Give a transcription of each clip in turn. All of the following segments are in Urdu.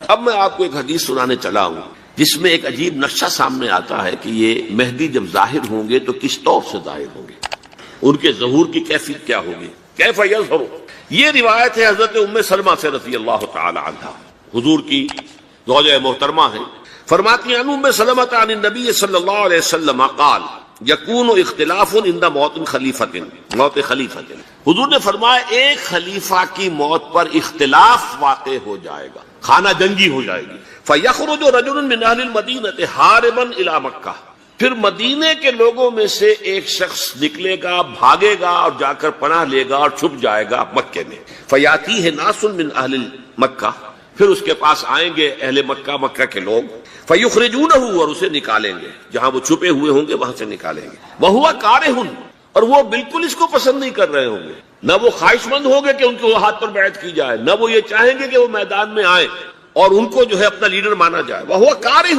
اب میں آپ کو ایک حدیث سنانے چلا ہوں جس میں ایک عجیب نقشہ سامنے آتا ہے کہ یہ مہدی جب ظاہر ہوں گے تو کس طور سے ظاہر ہوں گے، ان کے ظہور کی کیفیت کیا ہوگی، کیف یظہر۔ یہ روایت ہے حضرت ام سلمہ سے رضی اللہ تعالی عنہا، حضور کی زوجہ محترمہ ہیں، فرماتی ہیں ام سلمہ عن النبی صلی اللہ علیہ وسلم قال یکون اختلاف عند موت خلیفۃ، موت خلیفۃ، حضور نے فرمایا ایک خلیفہ کی موت پر اختلاف واقع ہو جائے گا، خانہ جنگی ہو جائے گی، فیخرج رجل من اہل المدینہ حاربا الی مکہ، پھر مدینے کے لوگوں میں سے ایک شخص نکلے گا، بھاگے گا اور جا کر پناہ لے گا اور چھپ جائے گا مکے میں، فیاتیہ ناس من اہل مکہ، پھر اس کے پاس آئیں گے اہل مکہ، مکہ کے لوگ، فیخرجونہ، اور اسے نکالیں گے، جہاں وہ چھپے ہوئے ہوں گے وہاں سے نکالیں گے، وہو کارہ، اور وہ بالکل اس کو پسند نہیں کر رہے ہوں گے، نہ وہ خواہش مند ہوں گے کہ ان کے ہاتھ پر بیعت کی جائے، نہ وہ یہ چاہیں گے کہ وہ میدان میں آئیں اور ان کو جو ہے اپنا لیڈر مانا جائے، وہو کارہ،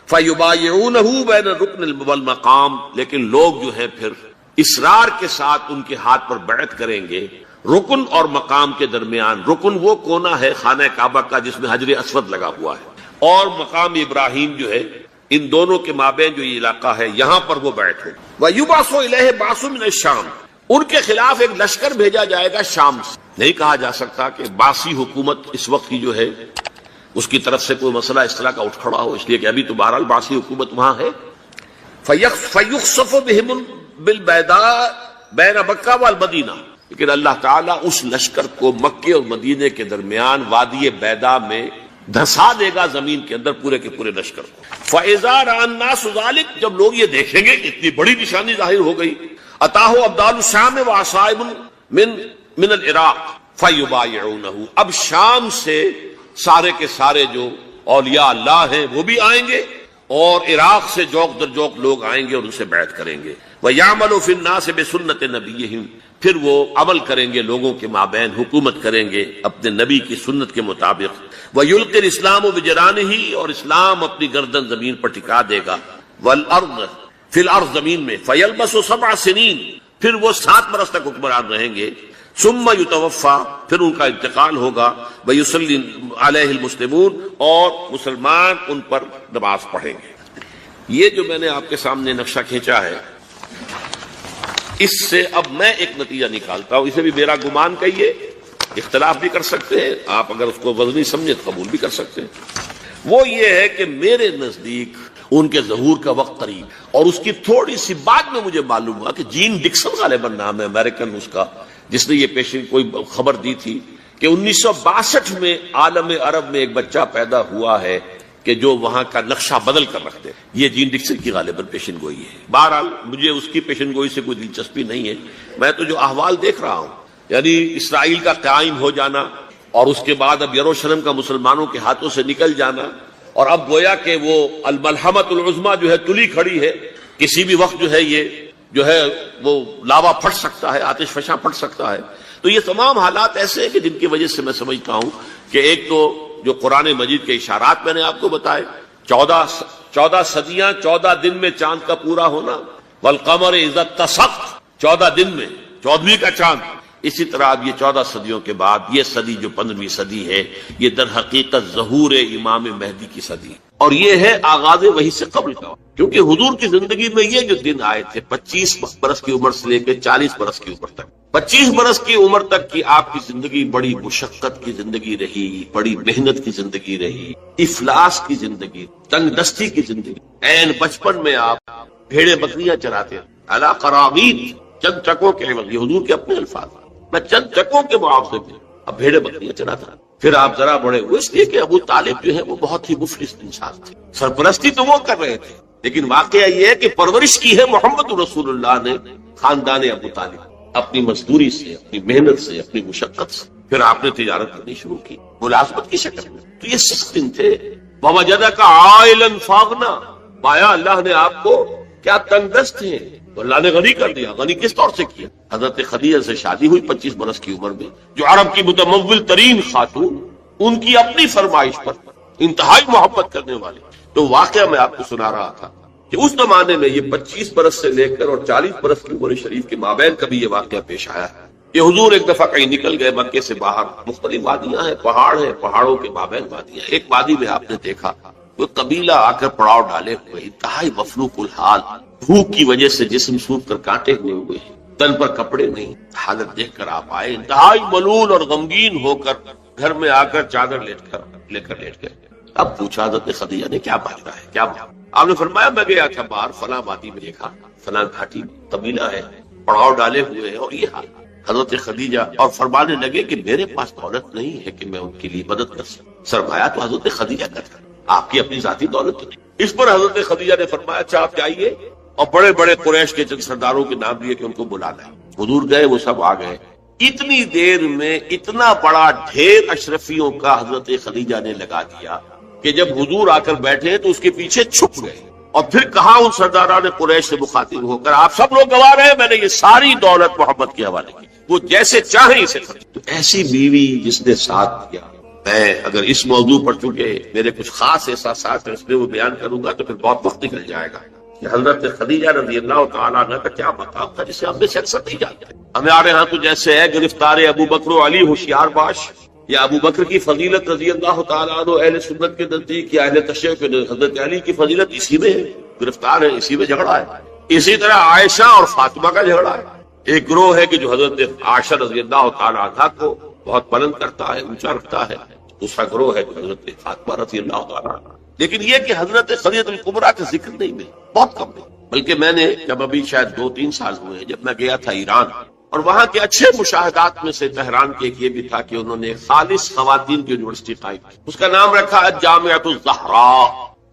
فیبایعونہ بین الرکن والمقام، لیکن لوگ جو ہے پھر اصرار کے ساتھ ان کے ہاتھ پر بیعت کریں گے رکن اور مقام کے درمیان۔ رکن وہ کونا ہے خانہ کعبہ کا جس میں حجر اسود لگا ہوا ہے، اور مقام ابراہیم جو ہے، ان دونوں کے مابین جو یہ علاقہ ہے یہاں پر وہ بیعت ہو۔ وَيُبْعَثُ إِلَيْهِ بَعْثٌ مِنَ الشَّامِ، ان کے خلاف ایک لشکر بھیجا جائے گا شام سے۔ نہیں کہا جا سکتا کہ باسی حکومت اس وقت کی جو ہے اس کی طرف سے کوئی مسئلہ اس طرح کا اٹھ کھڑا ہو، اس لیے کہ ابھی تو بہرحال باسی حکومت وہاں ہے۔ فَيُخْسَفُ بِهِمْ بِالْبَيْضَاءِ بَيْنَ مَكَّةَ وَالْمَدِينَةِ، لیکن اللہ تعالیٰ اس لشکر کو مکے اور مدینے کے درمیان وادی بیضاء میں دھسا دے گا زمین کے اندر، پورے کے پورے لشکر کو۔ فَإِذَا رَأَى النَّاسُ ذَلِكَ، جب لوگ یہ دیکھیں گے کہ اتنی بڑی نشانی ظاہر ہو گئی، أَتَاهُ أَبْدَالُ الشَّامِ وَعَصَائِبٌ مِنَ الْعِرَاقِ فَيُبَايِعُونَهُ، اب شام سے سارے کے سارے جو اولیاء اللہ ہیں وہ بھی آئیں گے، اور عراق سے جوق در جوق لوگ آئیں گے اور ان سے بیعت کریں گے۔ وَيَعْمَلُ فِي النَّاسِ بِسُنَّةِ نَبِيِّهِمْ، پھر وہ عمل کریں گے لوگوں کے مابین، حکومت کریں گے اپنے نبی کی سنت کے مطابق۔ وَيُلْقِي الْإِسْلَامُ بِجَرَانِهِ، اور اسلام اپنی گردن زمین پر ٹکا دے گا، وَالْأَرْضِ فِي الْأَرْضِ، زمین میں، فَيَلْبَسُ 7 سنین، پھر وہ 7 برس تک حکمران رہیں گے، ثم یتوفا، پھر ان کا انتقال ہوگا، ویصلی علیہ المسلمون، اور مسلمان ان پر نماز پڑھیں گے۔ یہ جو میں نے آپ کے سامنے نقشہ کھینچا ہے، اس سے اب میں ایک نتیجہ نکالتا ہوں، اسے بھی میرا گمان کہیے، اختلاف بھی کر سکتے ہیں آپ، اگر اس کو وزنی سمجھے تو قبول بھی کر سکتے ہیں۔ وہ یہ ہے کہ میرے نزدیک ان کے ظہور کا وقت قریب، اور اس کی تھوڑی سی بعد میں مجھے معلوم ہوا کہ جین ڈکسن غالباً نام ہے امریکن اس کا، جس نے یہ پیشن کوئی خبر دی تھی کہ 1962 میں عالم عرب میں ایک بچہ پیدا ہوا ہے کہ جو وہاں کا نقشہ بدل کر رکھ دے۔ یہ جین ڈکسن کی غالباً پیشن گوئی ہے۔ بہرحال مجھے اس کی پیشن گوئی سے کوئی دلچسپی نہیں ہے، میں تو جو احوال دیکھ رہا ہوں، یعنی اسرائیل کا قائم ہو جانا، اور اس کے بعد اب یروشلم کا مسلمانوں کے ہاتھوں سے نکل جانا، اور اب گویا کہ وہ الملحمۃ العظمیٰ جو ہے تلی کھڑی ہے، کسی بھی وقت جو ہے یہ جو ہے وہ لاوا پھٹ سکتا ہے، آتش فشاں پھٹ سکتا ہے۔ تو یہ تمام حالات ایسے ہیں کہ جن کی وجہ سے میں سمجھتا ہوں کہ ایک تو جو قرآن مجید کے اشارات میں نے آپ کو بتائے، 14 صدیاں 14 دن میں چاند کا پورا ہونا، والقمر اذا اتسق، 14 دن میں 14ویں کا چاند۔ اسی طرح اب یہ 14 صدیوں کے بعد یہ صدی جو 15ویں صدی ہے، یہ در حقیقت ظہور امام مہدی کی صدی، اور یہ ہے آغاز وحی سے قبل کا، کیونکہ حضور کی زندگی میں یہ جو دن آئے تھے 25 برس کی عمر سے لے کے 40 برس کی عمر تک، 25 برس کی عمر تک کی آپ کی زندگی بڑی مشقت کی زندگی رہی، بڑی محنت کی زندگی رہی، افلاس کی زندگی، تنگ دستی کی زندگی۔ عین بچپن میں آپ بھیڑے بکریاں چراتے ہیں، علی قراغید، چند ٹکوں کے عوض، یہ حضور کے اپنے الفاظ، میں چند ٹکوں کے معاوضے پہ اب بھیڑے بکریاں چراتا۔ پھر آپ ذرا بڑے ہوئے، اس لیے کہ ابو طالب جو ہے وہ بہت ہی مفلس انسان تھے، سرپرستی تو وہ کر رہے تھے، لیکن واقعہ یہ ہے کہ پرورش کی ہے محمد رسول اللہ نے خاندان ابو طالب، اپنی مزدوری سے، اپنی محنت سے، اپنی مشقت سے۔ پھر آپ نے تجارت کرنی شروع کی ملازمت کی شکل میں، تو یہ 6 دن تھے۔ وَوَجَدَكَ عَائِلًا فَأَغْنَىٰ، پایا اللہ نے آپ کو کیا تنگ دست ہیں، تو اللہ نے غنی کر دیا۔ غنی کس طور سے کیا؟ حضرت خدیجہ سے شادی ہوئی 25 برس کی عمر میں، جو عرب کی متمول ترین خاتون، ان کی اپنی فرمائش پر انتہائی محبت کرنے والی۔ تو واقعہ میں آپ کو سنا رہا تھا کہ اس زمانے میں یہ 25 برس سے لے کر اور 40 برس کی عمر شریف کے مابین کبھی یہ واقعہ پیش آیا ہے، یہ حضور ایک دفعہ کہیں نکل گئے مکے سے باہر، مختلف وادیاں ہیں، پہاڑ ہیں، پہاڑوں کے مابین وادیاں، ایک وادی میں آپ نے دیکھا کوئی قبیلہ آ کر پڑاؤ ڈالے ہوئے، انتہائی مفلوق الحال، بھوک کی وجہ سے جسم سوکھ کر کانٹے ہوئے ہیں، تن پر کپڑے نہیں، حالت دیکھ کر آپ آئے، انتہائی ملول اور غمگین ہو کر گھر میں آ کر چادر لے کر لیٹ گئے۔ اب پوچھا حضرت خدیجہ نے کیا ماجرا ہے، کیا ماجرا؟ آپ نے فرمایا میں گیا تھا باہر فلاں وادی میں، دیکھا فلاں گھاٹی قبیلہ ہے، پڑاؤ ڈالے ہوئے ہیں اور یہ حال۔ حضرت خدیجہ اور فرمانے لگے کہ میرے پاس دولت نہیں ہے کہ میں ان کے لیے مدد کر سکوں، سرمایہ تو حضرت خدیجہ کا تھا، آپ کی اپنی ذاتی دولت تو نہیں۔ اس پر حضرت خدیجہ نے فرمایا اچھا آپ جائیے، اور بڑے بڑے قریش کے چند سرداروں کے نام لیے کہ ان کو بلا لائیں۔ حضور گئے، وہ سب آ گئے، اتنی دیر میں اتنا بڑا ڈھیر اشرفیوں کا حضرت خدیجہ نے لگا دیا کہ جب حضور آ کر بیٹھے تو اس کے پیچھے چھپ گئے، اور پھر کہا ان سرداران قریش سے مخاطب ہو کر آپ سب لوگ گواہ رہے ہیں میں نے یہ ساری دولت محمد کے حوالے کی، وہ جیسے چاہیں اسے خرچ۔ تو ایسی بیوی جس نے ساتھ کیا، میں اگر اس موضوع پر چونکہ میرے کچھ خاص احساسات ہیں اس میں وہ بیان کروں گا تو پھر بہت وقت نکل جائے گا کہ حضرت خدیجہ رضی اللہ تعالیٰ عنہ کا کیا مقام تھا جسے ہم میں سے اکثر نہیں جانتے۔ ہمارے ہاں تو جیسے ہے گرفتار ابو بکر و علی ہوشیار باش، یا ابو بکر کی فضیلت رضی اللہ تعالیٰ عنہ اہل سنت کے نزدیک، یا اہل تشیع کے حضرت علی کی فضیلت اسی میں ہے، گرفتار ہے، اسی میں جھگڑا ہے۔ اسی طرح عائشہ اور فاطمہ کا جھگڑا ہے۔ ایک گروہ ہے کہ جو حضرت عائشہ رضی اللہ تعالیٰ عنہ کو بہت بلند کرتا ہے، اونچا رکھتا ہے، دوسرا گروہ ہے جو حضرت فاطمہ رضی اللہ تعالیٰ عنہ۔ لیکن یہ کہ حضرت خدیجہ الکبریٰ کا ذکر نہیں ملا، بہت کم ہے۔ بلکہ میں نے جب ابھی شاید 2-3 سال ہوئے ہیں، جب میں گیا تھا ایران، اور وہاں کے اچھے مشاہدات میں سے تہران کے ایک یہ بھی تھا کہ انہوں نے خالص خواتین کی یونیورسٹی قائم کی، اس کا نام رکھا جامعۃ الزہراء،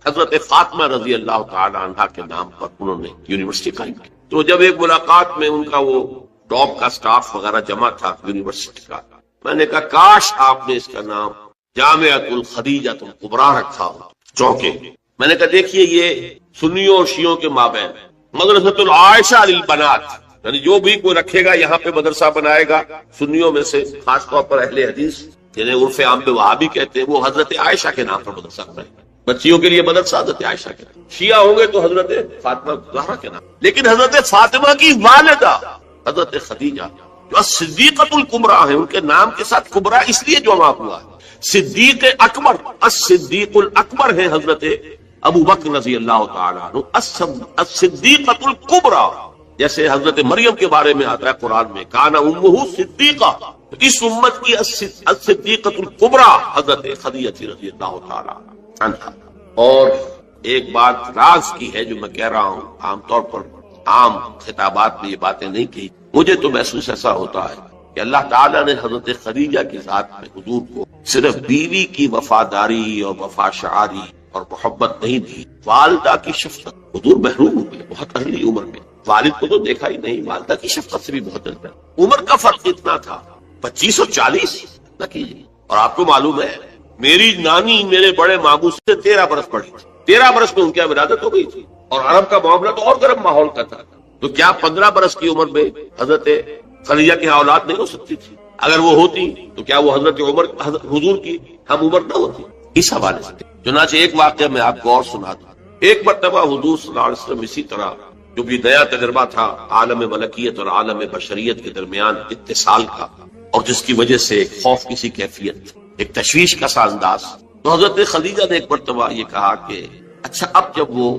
حضرت فاطمہ رضی اللہ تعالی عنہا کے نام پر انہوں نے یونیورسٹی قائم کی۔ تو جب ایک ملاقات میں ان کا وہ ٹاپ کا سٹاف وغیرہ جمع تھا یونیورسٹی کا، میں نے کہا کاش آپ نے اس کا نام جامعۃ الخدیجہ الکبریٰ رکھا ہو، چونکہ میں نے کہا دیکھیے یہ سنیوں اور شیعوں کے مابین مدرسۃ العائشہ للبنات، یعنی جو بھی کوئی رکھے گا یہاں پہ مدرسہ بنائے گا سنیوں میں سے، خاص طور پر اہل حدیث جنہیں عرف عام میں وہابی کہتے ہیں، وہ حضرت عائشہ کے نام پر مدرسہ بنائے گا، بچیوں کے لیے مدرسہ حضرت عائشہ کے نام، شیعہ ہوں گے تو حضرت فاطمہ زہرا کے نام۔ لیکن حضرت فاطمہ کی والدہ حضرت خدیجہ جو صدیقۃ الکبریٰ ہے، ان کے نام کے ساتھ کبریٰ اس لیے جمع ہوا ہے، صدیق اکبر، الصدیق الاکبر ہے حضرت ابو بکر رضی اللہ تعالیٰ عنہ، الصدیقۃ الکبریٰ، جیسے حضرت مریم کے بارے میں آتا ہے قرآن میں کان امہ صدیقہ، اس امت کی الصدیقۃ الکبریٰ حضرت خدیجہ رضی اللہ تعالیٰ عنہ۔ اور ایک بات راز کی ہے جو میں کہہ رہا ہوں، عام طور پر عام خطابات میں یہ باتیں نہیں کی، مجھے تو محسوس ایسا ہوتا ہے کہ اللہ تعالیٰ نے حضرت خدیجہ کی ذات میں حضور کو صرف بیوی کی وفاداری اور وفا شعاری اور محبت نہیں دی، والدہ کی شفقت۔ حضور محروم ہوئے بہت ارلی عمر میں، والد کو تو دیکھا ہی نہیں، والدہ کی شفقت سے بھی بہت ڈرتا ہے۔ عمر کا فرق اتنا تھا 25 اور 40 نہ کیجیے، اور آپ کو معلوم ہے میری نانی میرے بڑے ماموں سے 13 برس بڑی تھی، 13 برس میں ان کی ولادت ہو گئی تھی، اور عرب کا معاملہ تو اور گرم ماحول کا تھا، تو کیا 15 برس کی عمر میں حضرت خدیجہ کی اولاد نہیں ہو سکتی تھی؟ اگر وہ ہوتی تو کیا وہ حضرت عمر حضور کی ہم عمر نہ ہوتی؟ اس حوالے سے چنانچہ ایک واقعہ میں آپ کو اور سنا دوں۔ ایک مرتبہ حضور صلی اللہ علیہ وسلم اسی طرح جو بھی نیا تجربہ تھا عالم ملکیت اور عالم بشریت کے درمیان اتصال کا، اور جس کی وجہ سے ایک خوف کسی کیفیت، ایک تشویش کا سا انداز، تو حضرت خدیجہ نے ایک مرتبہ یہ کہا کہ اچھا اب جب وہ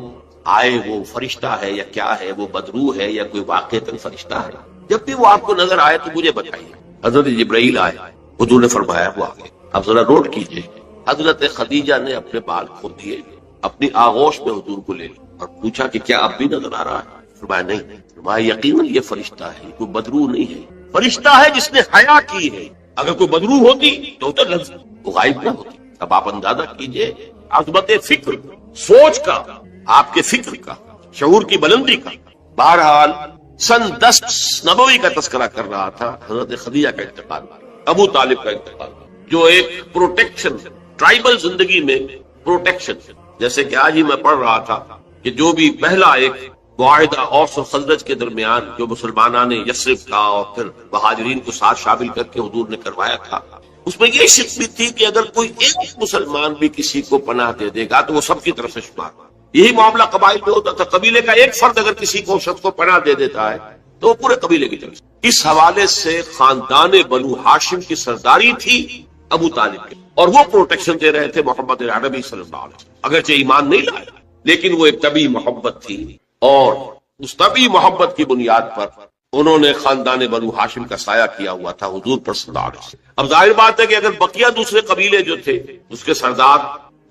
آئے وہ فرشتہ ہے یا کیا ہے، وہ بدروح ہے یا کوئی واقعتاً فرشتہ ہے، جب بھی وہ آپ کو نظر آئے تو مجھے بتائیے۔ حضرت جبرائیل آئے، حضور نے فرمایا وہ آگے، اب ذرا نوٹ کیجئے، حضرت خدیجہ نے اپنے بال کھول دیے، اپنی آغوش میں حضور کو لے لی اور پوچھا کہ کیا اب بھی نظر آ رہا ہے؟ فرمایا نہیں۔ فرمایا یقیناً یہ فرشتہ ہے، کوئی بدروح نہیں ہے، فرشتہ ہے جس نے حیا کی ہے، اگر کوئی بدروح ہوتی تو لفظ وہ غائب نہ ہوتی۔ اب آپ اندازہ کیجئے عظمت فکر، سوچ کا، آپ کے فکر کا، شعور کی بلندی کا۔ بہرحال سن 10 نبوی کا تذکرہ کر رہا تھا، حضرت خدیجہ کا انتقال، ابو طالب کا انتقال، جو ایک پروٹیکشن، ٹرائبل زندگی میں پروٹیکشن، جیسے کہ آج ہی میں پڑھ رہا تھا کہ جو بھی پہلا ایک معاہدہ اوس و خزرج کے درمیان جو مسلمانوں نے یثرب کا اور پھر مہاجرین کو ساتھ شامل کر کے حضور نے کروایا تھا، اس میں یہ شرط بھی تھی کہ اگر کوئی ایک مسلمان بھی کسی کو پناہ دے دے گا تو وہ سب کی طرف سے شمار۔ یہی معاملہ قبائل میں ہوتا تھا، قبیلے کا ایک فرد اگر کسی کو شخص کو پناہ دے دیتا ہے تو وہ پورے قبیلے کی طرف سے۔ اس حوالے سے خاندان بنو ہاشم کی سرداری تھی ابو طالب کے، اور وہ پروٹیکشن دے رہے تھے محمد عربی صلی اللہ علیہ وسلم، اگرچہ ایمان نہیں لائے لیکن وہ ایک طبی محبت تھی، اور اس طبی محبت کی بنیاد پر انہوں نے خاندان بنو ہاشم کا سایہ کیا ہوا تھا حضور پر صلی اللہ علیہ وسلم۔ اب ظاہر بات ہے کہ اگر بقیہ دوسرے قبیلے جو تھے اس کے سردار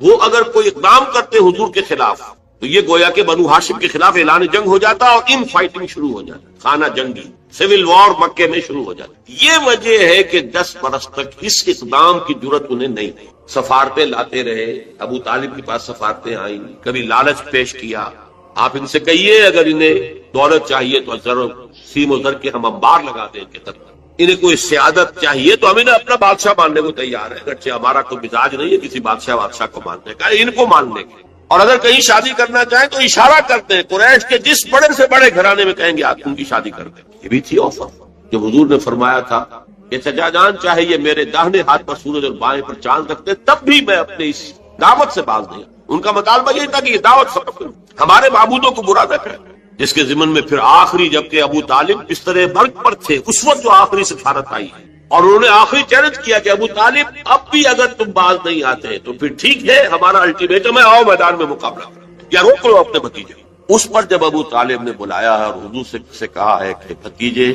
وہ اگر کوئی اقدام کرتے حضور کے خلاف تو یہ گویا کہ بنو ہاشم کے خلاف اعلان جنگ ہو جاتا اور ان فائٹنگ شروع ہو جاتی، خانہ جنگی سول وار مکے میں شروع ہو جاتی۔ یہ وجہ ہے کہ 10 برس تک اس اقدام کی جرت انہیں نہیں تھی، سفارتیں لاتے رہے، ابو طالب کے پاس سفارتیں آئیں، کبھی لالچ پیش کیا، آپ ان سے کہیے اگر انہیں دولت چاہیے تو ضرور سیم و زر کے ہم انبار لگا دیں ان کے طرف، انہیں کوئی سیادت چاہیے تو ہم انہیں اپنا بادشاہ ماننے کو تیار ہے، اگرچہ ہمارا کوئی مزاج نہیں ہے کسی بادشاہ کو ماننے کا، ان کو ماننے کا، اور اگر کہیں شادی کرنا چاہیں تو اشارہ کرتے ہیں قریش کے جس بڑے سے بڑے گھرانے میں کہیں گے آپ ان کی شادی کر دیں۔ یہ بھی تھی آفر جب حضور نے فرمایا تھا کہ چچا جان چاہے یہ میرے داہنے ہاتھ پر سورج اور بائیں پر چاند رکھتے تب بھی میں اپنے اس دعوت سے باز نہیں۔ ان کا مطالبہ یہ تھا کہ یہ دعوت ختم کرو، ہمارے معبودوں کو برا نہ کریں، جس کے ضمن میں پھر آخری جبکہ ابو طالب بستر مرگ پر تھے اس وقت جو آخری سفارت آئی ہے، اور انہوں نے آخری چیلنج کیا کہ ابو طالب اب بھی اگر تم باز نہیں آتے تو پھر ٹھیک ہے، ہمارا الٹیمیٹم ہے، آؤ میدان میں مقابلہ کرو یا روک لو اپنے بھتیجے۔ اس پر جب ابو طالب نے بلایا اور حضور سے کہا ہے کہ بھتیجے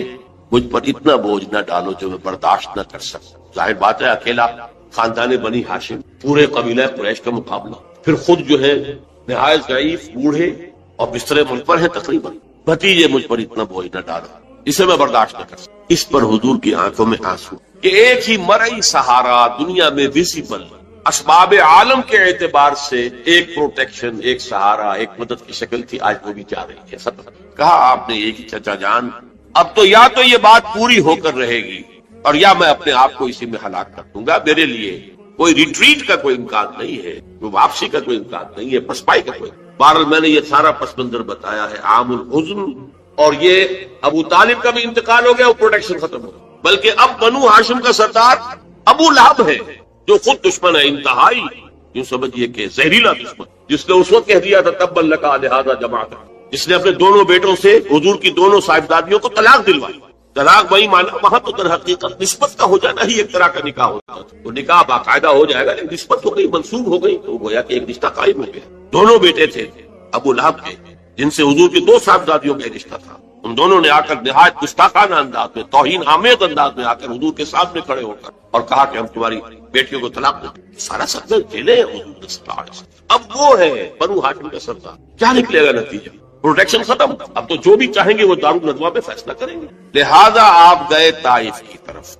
مجھ پر اتنا بوجھ نہ ڈالو جو میں برداشت نہ کر سکتا، ظاہر بات ہے اکیلا خاندان بنی ہاشم پورے قبیلہ قریش کا مقابلہ، پھر خود جو ہے نہایت ضعیف بوڑھے اور بستر ملک پر ہے تقریباً، بھتیجے مجھ پر اتنا بوجھ نہ ڈالو، اسے میں برداشت نہ کر سکتا۔ اس پر حضور کی آنکھوں میں آنسو کہ ایک ہی مرئی سہارا دنیا میں ویزیبل اسباب عالم کے اعتبار سے ایک پروٹیکشن، ایک سہارا، ایک مدد کی شکل تھی، آج وہ بھی جا رہی ہے۔ سب کہا آپ نے ایک ہی چچا جان، اب تو یا تو یہ بات پوری ہو کر رہے گی اور یا میں اپنے آپ کو اسی میں ہلاک کر دوں گا، میرے لیے کوئی ریٹریٹ کا کوئی امکان نہیں ہے، کوئی واپسی کا کوئی امکان نہیں ہے، پسپائی کا کوئی۔ بہرحال میں نے یہ سارا پس منظر بتایا ہے عام الحزن، اور یہ ابو طالب کا بھی انتقال ہو گیا، وہ پروٹیکشن ختم ہو گیا، بلکہ اب بنو ہاشم کا سردار ابو لہب ہے جو خود دشمن ہے انتہائی، یوں سمجھیے کہ زہریلا دشمن، جس نے اس وقت کہہ دیا تھا تبا لکا لہذا جماعت، جس نے اپنے دونوں بیٹوں سے حضور کی دونوں صاحبزادیوں کو طلاق دلوائی۔ طلاق وہی مانا وہاں تو در حقیقت نسبت کا ہو جانا ہی ایک طرح کا نکاح ہوتا ہے، وہ نکاح باقاعدہ ہو جائے گا لیکن نسبت ہو گئی، منسوب ہو گئی، تو گویا کہ ایک رشتہ قائم ہو گیا۔ دونوں بیٹے تھے ابو لہب کے جن سے حضور کی 2 صاحبزادیوں کا رشتہ تھا، ان دونوں نے آ کر نہایت گستاخانہ انداز میں، توہین آمیز انداز میں آ کر حضور کے سامنے کھڑے ہو کر اور کہا کہ ہم تمہاری بیٹیوں کو طلاق دیں۔ سارا سب جیلے حضور صلی اللہ علیہ وسلم۔ اب وہ ہے بنو ہاشم کا سردار، کیا نکلے گا نتیجہ؟ پروٹیکشن ختم، اب تو جو بھی چاہیں گے وہ دارالندوا میں فیصلہ کریں گے۔ لہذا آپ گئے طائف کی طرف،